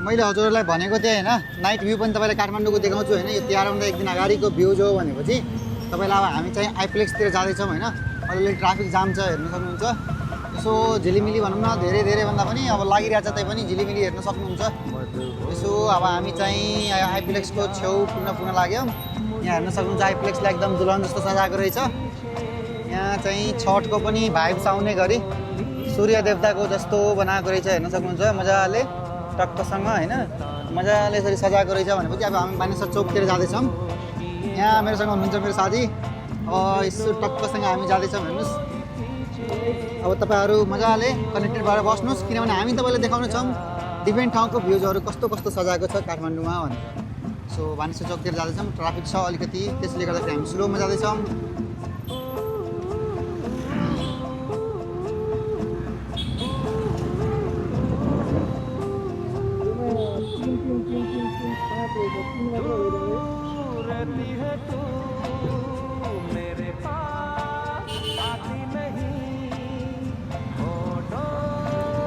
मैले हजुरहरूलाई भनेको थिएँ होइन, नाइट भ्यू पनि तपाईँलाई काठमाडौँको देखाउँछु होइन। यो तिहारभन्दा एक दिन अगाडिको भ्यू जो भनेपछि तपाईँलाई अब हामी चाहिँ आइप्लेक्सतिर जाँदैछौँ होइन। अलिअलि ट्राफिक जाम छ, हेर्न सक्नुहुन्छ। यसो झिलिमिली भनौँ न, धेरै भन्दा पनि अब लागिरहेछ, त्यही पनि झिलिमिली हेर्न सक्नुहुन्छ। यसो अब हामी चाहिँ आइप्लेक्सको छेउ पुग्न लाग्यौँ। यहाँ हेर्न सक्नुहुन्छ आइप्लेक्सलाई एकदम दुल्हन जस्तो सजाएको रहेछ। यहाँ चाहिँ छठको पनि भाइब्स आउने गरी सूर्य देवताको जस्तो बनाएको रहेछ, हेर्न सक्नुहुन्छ मजाले टक्कसँग होइन। मजाले यसरी सजाएको रहेछ भनेपछि अब हामी बानेश्वर चौकतिर जाँदैछौँ। यहाँ मेरोसँग हुनुहुन्छ मेरो साथी। यसो टक्कसँग हामी जाँदैछौँ, हेर्नुहोस्। अब तपाईँहरू मजाले कनेक्टेड भएर बस्नुहोस्, किनभने हामी तपाईँलाई देखाउने छौँ डिफ्रेन्ट ठाउँको भ्युजहरू कस्तो कस्तो सजाएको छ काठमाडौँमा भनेर। सो बानेश्वर चौकतिर जाँदैछौँ, ट्राफिक छ अलिकति, त्यसले गर्दाखेरि हामी स्लोमा जाँदैछौँ।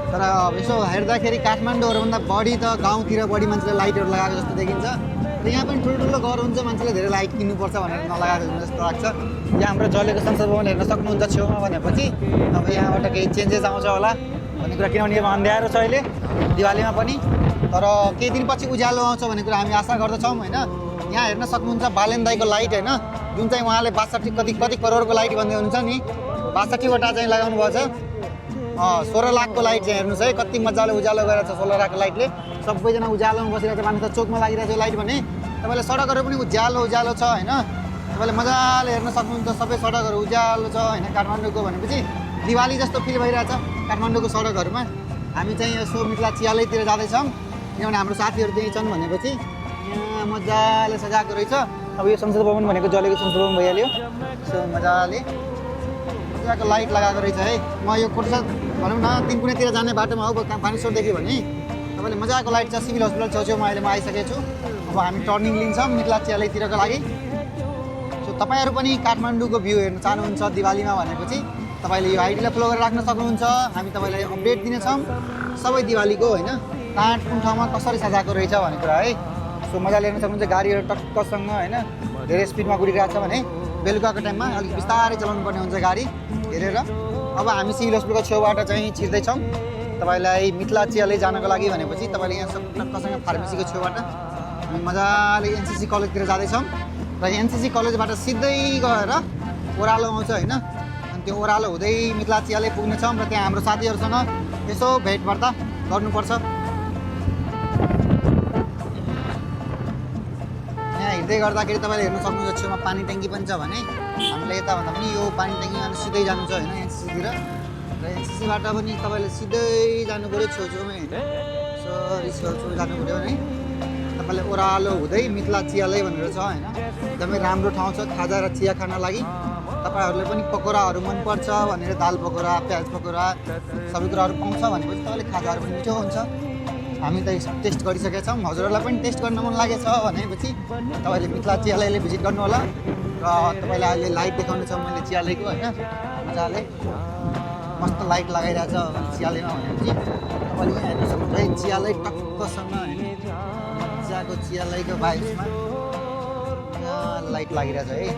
तर अब यसो हेर्दाखेरि काठमाडौँहरूभन्दा बढी त गाउँतिर बढी मान्छेले लाइटहरू लगाएको जस्तो देखिन्छ। र यहाँ पनि ठुल्ठुलो घर हुन्छ, मान्छेले धेरै लाइट किन्नुपर्छ भनेर नलगाएको जस्तो लाग्छ। यहाँ हाम्रो जलेको संसद भवन हेर्न सक्नुहुन्छ छेउमा भनेपछि। अब यहाँबाट केही चेन्जेस आउँछ होला भन्ने कुरा, किनभने यो अँध्यारो छ अहिले दिवालीमा पनि, तर केही दिनपछि उज्यालो आउँछ भन्ने कुरा हामी आशा गर्दछौँ होइन। यहाँ हेर्न सक्नुहुन्छ बालेन दाईको लाइट होइन, जुन चाहिँ उहाँले 62 कति करोडको लाइट भन्दै हुनुहुन्छ नि, 62वटा चाहिँ लगाउनु भएको छ। 16 लाखको लाइट चाहिँ हेर्नुहोस् है, कति मजाले उज्यालो गरेर छ 16 लाखको लाइटले। सबैजना उज्यालोमा बसिरहेको छ, बानेश्वर चोकमा लागिरहेको छ लाइट भने। तपाईँले सडकहरू पनि उज्यालो छ होइन। तपाईँले मजाले हेर्न सक्नुहुन्छ, सबै सडकहरू उज्यालो छ होइन काठमाडौँको भनेपछि। दिवाली जस्तो फिल भइरहेछ काठमाडौँको सडकहरूमा। हामी चाहिँ यसो मिथिला चियालयतिर जाँदैछौँ, किनभने हाम्रो साथीहरू त्यहीँ छन् भनेपछि। यहाँ मजाले सजाएको रहेछ। अब यो संसद भवन भनेको जलेको संसद भवन भइहाल्यो। सो मजाले मजाको लाइट लगाएको रहेछ है। म यो कोटसा भनौँ न तिनकुनेतिर जाने बाटोमा हो बानेश्वरदेखि भने तपाईँले मजाको लाइट छ। सिभिल हस्पिटल छेउछेउमा अहिले म आइसकेको छु। अब हामी टर्निङ लिन्छौँ मिथिला चियालयतिरको लागि। सो तपाईँहरू पनि काठमाडौँको भ्यू हेर्न चाहनुहुन्छ दिवालीमा भनेपछि तपाईँले यो आइडीलाई फलो गरेर राख्न सक्नुहुन्छ। हामी तपाईँलाई अपडेट दिनेछौँ सबै दिवालीको होइन, कहाँ कुन ठाउँमा कसरी सजाएको रहेछ भन्ने कुरा है। सो मजाले हेर्न सक्नुहुन्छ गाडीहरू टक्कसँग होइन, धेरै स्पिडमा कुदिरहेको छ भने बेलुकाको टाइममा अलिक बिस्तारै चलाउनु पर्ने हुन्छ गाडी हेरेर। अब हामी सिभिल हस्पिटलको छेउबाट चाहिँ छिर्दैछौँ तपाईँलाई मिथिला चियालय जानको लागि भनेपछि। तपाईँले यहाँ सब टक्कसँग फार्मेसीको छेउबाट हामी मजाले एनसीसी कलेजतिर जाँदैछौँ। र एनसीसी कलेजबाट सिधै गएर ओह्रालो आउँछ होइन, अनि त्यो ओह्रालो हुँदै मिथिला चियालय पुग्नेछौँ। र त्यहाँ हाम्रो साथीहरूसँग यसो भेटवार्ता गर्नुपर्छ। हिँड्दै गर्दाखेरि तपाईँले हेर्न सक्नुहुन्छ छेउमा पानी ट्याङ्की पनि छ भने हामीलाई यताभन्दा पनि यो पानी ट्याङ्कीमा सिधै जानु छ होइन एनसीसीतिर। र एनसीसीबाट पनि तपाईँले सिधै जानु पऱ्यो छेउछेउमै होइन, सरी छेउछेउ जानु पऱ्यो भने तपाईँले ओह्रालो हुँदै मिथिला चियालय भनेर छ होइन। एकदमै राम्रो ठाउँ छ खाजा र चिया खान लागि। तपाईँहरूले पनि पकौडाहरू मनपर्छ भनेर दाल पकौडा, प्याज पकौडा सबै कुराहरू पाउँछ भनेपछि तपाईँले खाजाहरू पनि मिठो हुन्छ। हामी त टेस्ट गरिसकेका छौँ, हजुरहरूलाई पनि टेस्ट गर्न मन लागेको छ भनेपछि तपाईँले मिथिला चियालयले भिजिट गर्नु होला। र तपाईँलाई अहिले लाइट देखाउने छ मैले चियालयको होइन, मजाले मस्त लाइट लगाइरहेछ चियालयमा भनेपछि तपाईँले यहाँ हेर्न सक्नुहुन्छ है चियालय टक्कसँग होइन, मजाको चियालयको भाइबमा लाइट लागिरहेछ है।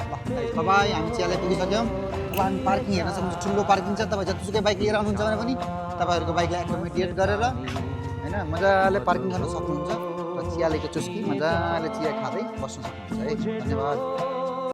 ल तपाईँ हामी चियालय पुगिसक्यौँ। अब हामी पार्किङ हेर्न सक्नुहुन्छ, ठुलो पार्किङ छ। तपाईँ जतिसुकै बाइक लिएर आउनुहुन्छ भने पनि तपाईँहरूको बाइकलाई एकोमोडेट गरेर होइन मजाले पार्किङ गर्न सक्नुहुन्छ। र चियालयको चुस्की मजाले चिया खाँदै बस्न सक्नुहुन्छ है। धन्यवाद।